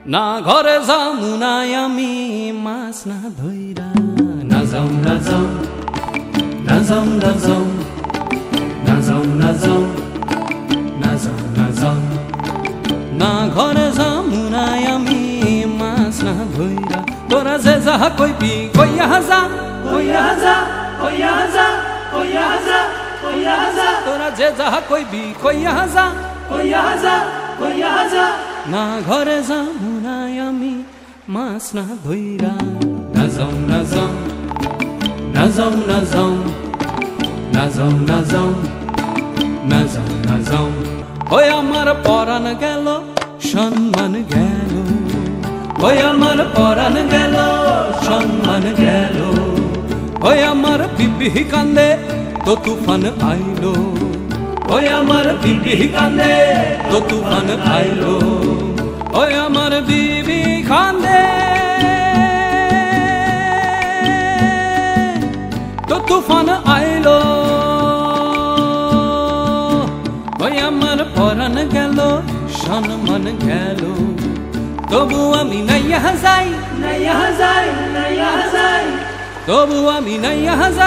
না ঘরে যামু না আমি মাছ না ধইরা না যাও না যাও না যাও না যাও না যাও না যাও না যাও না যাও না ঘরে যামু না আমি মাছ না ধইরা তোরা যে যাহা কইবি কইয়া যা কইয়া যা কইয়া যা কইয়া যা কইয়া যা তোরা যে যাহা কইবি কইয়া যা কইয়া যা কইয়া যা না ঘরে যামু না আমি মাছ না ধইরা না যাও না যাও না যাও না যাও না যাও না যাও না যাও না যাও ওই আমার পরাণ গেল সম্মান গেল ওই আমার পরাণ গেল সম্মান গেল ওই আমার বিবি কান্দে তো তুফান আইলো ওই আমার বিবি কান্দে তো তুফান আইলো ওই আমার বিবি কান্দে তো তুফান আইলো ওই আমার পরাণ গেল সম্মান গেল তবু আমি নাইয়া যাই নাইয়া যাই নাইয়া যাই তবু আমি নাইয়া যাই